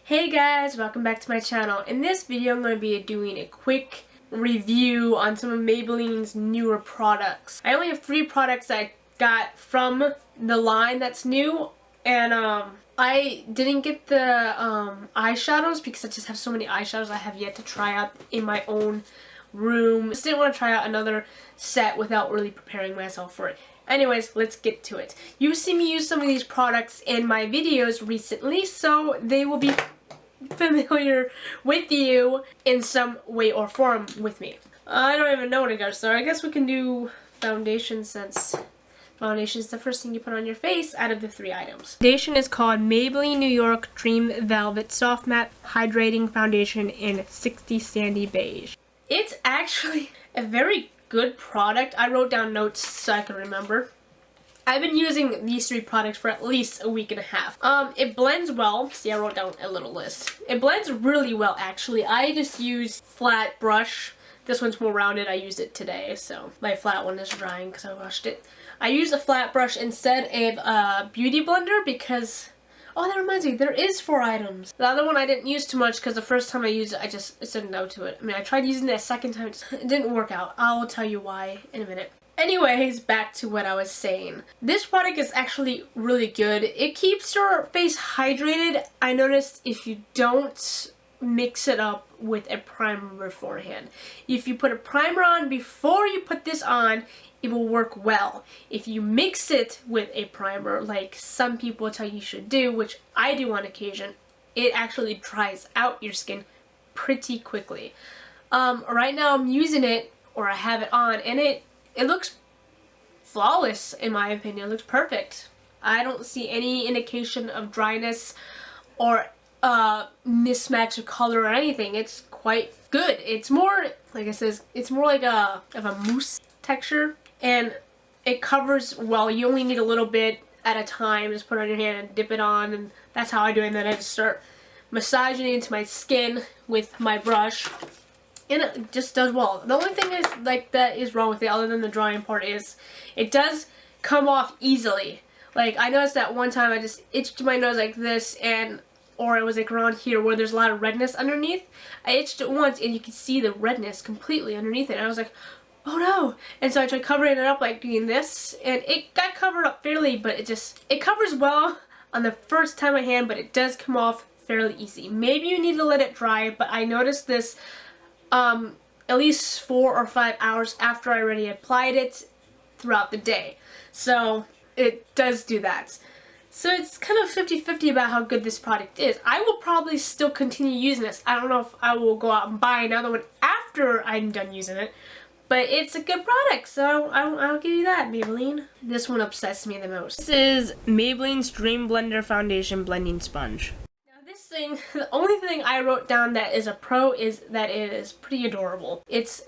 Hey guys, welcome back to my channel. In this video I'm going to be doing a quick review on some of Maybelline's newer products. I only have 3 products I got from the line that's new, and I didn't get the eyeshadows because I just have so many eyeshadows I have yet to try out in my own room. I just didn't want to try out another set without really preparing myself for it. Anyways, let's get to it. You've seen me use some of these products in my videos recently, so they will be familiar with you in some way or form with me. I don't even know where to go, so I guess we can do foundation, since foundation is the first thing you put on your face out of the 3 items. Foundation is called Maybelline New York Dream Velvet Soft Matte Hydrating Foundation in 60 Sandy Beige. It's actually a very good product. I wrote down notes so I can remember. I've been using these 3 products for at least a week and a half. It blends well. See, I wrote down a little list. It blends really well, actually. I just use flat brush. This one's more rounded. I used it today, so my flat one is drying because I washed it. I use a flat brush instead of a beauty blender because, oh, that reminds me, there is 4 items. The other one I didn't use too much because the first time I used it, I said no to it. I mean, I tried using it a second time. It didn't work out. I'll tell you why in a minute. Anyways, back to what I was saying. This product is actually really good. It keeps your face hydrated. I noticed if you don't mix it up with a primer beforehand. If you put a primer on before you put this on, it will work well. If you mix it with a primer, like some people tell you should do, which I do on occasion, it actually dries out your skin pretty quickly. Right now I'm using it, or I have it on, and it looks flawless in my opinion. It looks perfect. I don't see any indication of dryness or mismatch of color or anything. It's quite good. It's more, like I said, it's more like of a mousse texture, and it covers well. You only need a little bit at a time. Just put it on your hand and dip it on, and that's how I do it. And then I just start massaging it into my skin with my brush. And it just does well. The only thing is, like, that is wrong with it, other than the drying part, is it does come off easily. Like, I noticed that one time I just itched my nose like this, or it was like around here where there's a lot of redness underneath. I itched it once and you could see the redness completely underneath it. And I was like, oh no! And so I tried covering it up, like doing this, and it got covered up fairly, but it covers well on the first time I hand, but it does come off fairly easy. Maybe you need to let it dry, but I noticed this at least 4 or 5 hours after I already applied it throughout the day. So it does do that. So it's kind of 50-50 about how good this product is. I will probably still continue using this. I don't know if I will go out and buy another one after I'm done using it, but it's a good product, so I'll give you that, Maybelline. This one upsets me the most. This is Maybelline's Dream Blender Foundation Blending Sponge. The only thing I wrote down that is a pro is that it is pretty adorable. It's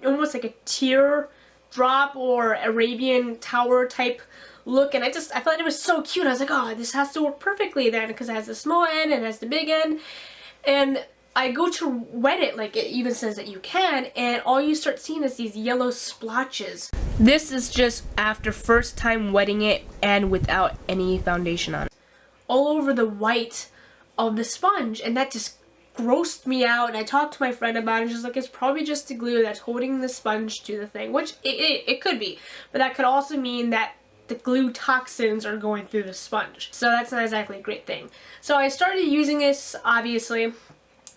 almost like a tear drop or Arabian tower type look, and I thought it was so cute. I was like, oh, this has to work perfectly then, because it has the small end and it has the big end. And I go to wet it, like it even says that you can, and all you start seeing is these yellow splotches. This is just after first time wetting it and without any foundation on it. All over the white of the sponge, and that just grossed me out. And I talked to my friend about it. She's like, it's probably just the glue that's holding the sponge to the thing, which it could be, but that could also mean that the glue toxins are going through the sponge, so that's not exactly a great thing. So I started using this, obviously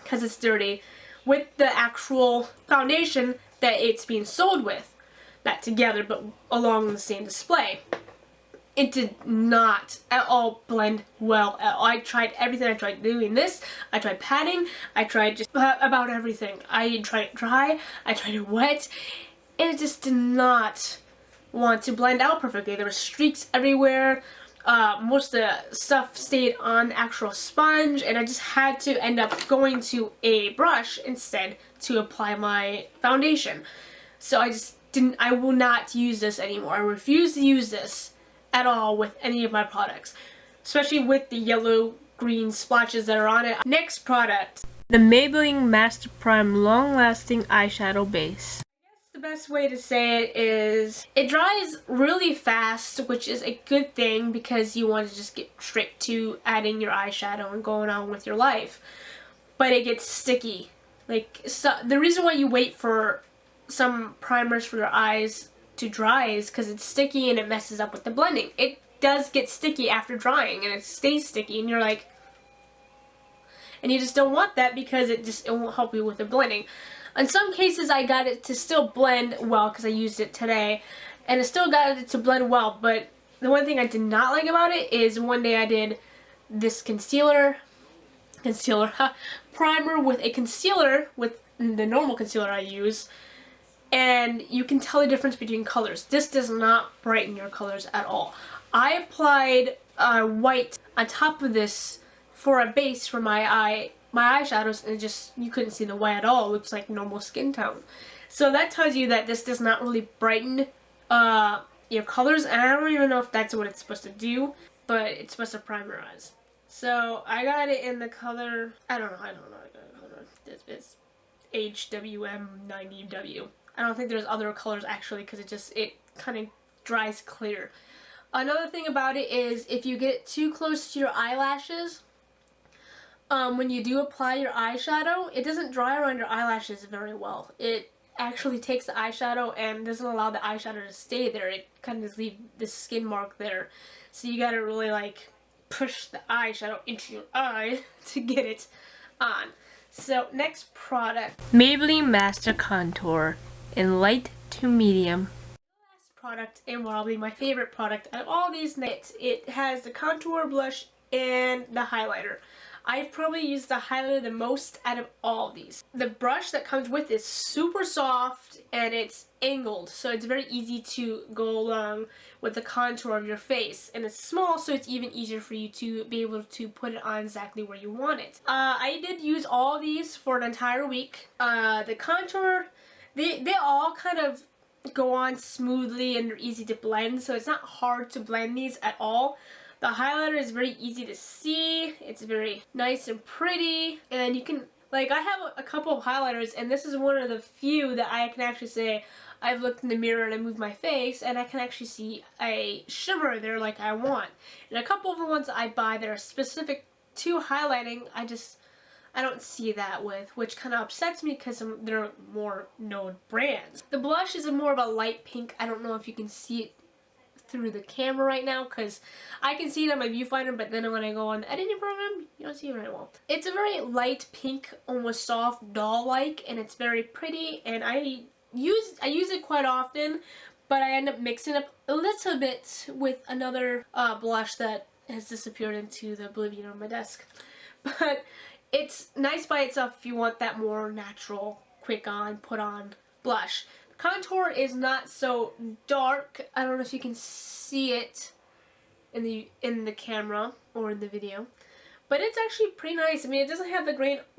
because it's dirty, with the actual foundation that it's being sold with, not together but along the same display. It did not at all blend well at all. I tried everything. I tried doing this, I tried patting, I tried just about everything. I tried it dry, I tried it wet, and it just did not want to blend out perfectly. There were streaks everywhere. Most of the stuff stayed on the actual sponge, and I just had to end up going to a brush instead to apply my foundation. So I will not use this anymore. I refuse to use this at all with any of my products, especially with the yellow green splotches that are on it. Next product, the Maybelline Master Prime Long Lasting Eyeshadow Base. I guess the best way to say it is it dries really fast, which is a good thing because you want to just get straight to adding your eyeshadow and going on with your life. But it gets sticky. Like, so the reason why you wait for some primers for your eyes to dry is because it's sticky and it messes up with the blending. It does get sticky after drying and it stays sticky, and you're like, and you just don't want that because it won't help you with the blending. In some cases I got it to still blend well because I used it today, and it still got it to blend well, but the one thing I did not like about it is one day I did this concealer primer with a concealer with the normal concealer I use, and you can tell the difference between colors. This does not brighten your colors at all. I applied white on top of this for a base for my eyeshadows, and you couldn't see the white at all. It looks like normal skin tone. So that tells you that this does not really brighten your colors, and I don't even know if that's what it's supposed to do, but it's supposed to primerize. So I got it in the color, I don't know, I got the color. It's HWM90W. I don't think there's other colors actually, because it kind of dries clear. Another thing about it is if you get too close to your eyelashes, when you do apply your eyeshadow, it doesn't dry around your eyelashes very well. It actually takes the eyeshadow and doesn't allow the eyeshadow to stay there. It kind of leaves the skin mark there. So you gotta really like push the eyeshadow into your eye to get it on. So next product, Maybelline Master Contour in light to medium. Last product, and probably my favorite product out of all these nights. It has the contour, blush, and the highlighter. I've probably used the highlighter the most out of all of these. The brush that comes with is super soft and it's angled, so it's very easy to go along with the contour of your face. And it's small, so it's even easier for you to be able to put it on exactly where you want it. I did use all these for an entire week. The contour, they all kind of go on smoothly and they're easy to blend, so it's not hard to blend these at all. The highlighter is very easy to see. It's very nice and pretty, and you can, like, I have a couple of highlighters, and this is one of the few that I can actually say I've looked in the mirror and I moved my face and I can actually see a shimmer there like I want. And a couple of the ones I buy that are specific to highlighting, I don't see that with, which kind of upsets me because they're more known brands. The blush is more of a light pink. I don't know if you can see it through the camera right now because I can see it on my viewfinder, but then when I go on the editing program, you don't see it very well. It's a very light pink, almost soft doll-like, and it's very pretty, and I use it quite often, but I end up mixing up a little bit with another blush that has disappeared into the oblivion on my desk. But it's nice by itself if you want that more natural, quick on, put on blush. Contour is not so dark. I don't know if you can see it in the camera or in the video, but it's actually pretty nice. I mean, it doesn't have the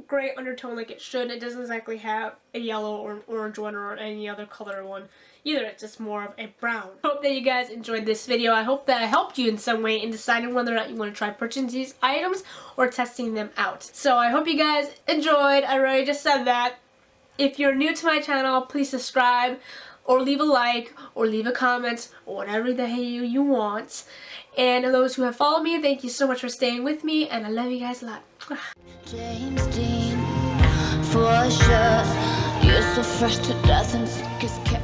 gray undertone like it should. It doesn't exactly have a yellow or an orange one or any other color one either. It's just more of a brown. Hope that you guys enjoyed this video. I hope that I helped you in some way in deciding whether or not you want to try purchasing these items or testing them out. So I hope you guys enjoyed. I already just said that. If you're new to my channel, please subscribe or leave a like or leave a comment or whatever the hell you want. And those who have followed me, thank you so much for staying with me, and I love you guys a lot. James Dean, for sure. You're so fresh to death and sick as cat.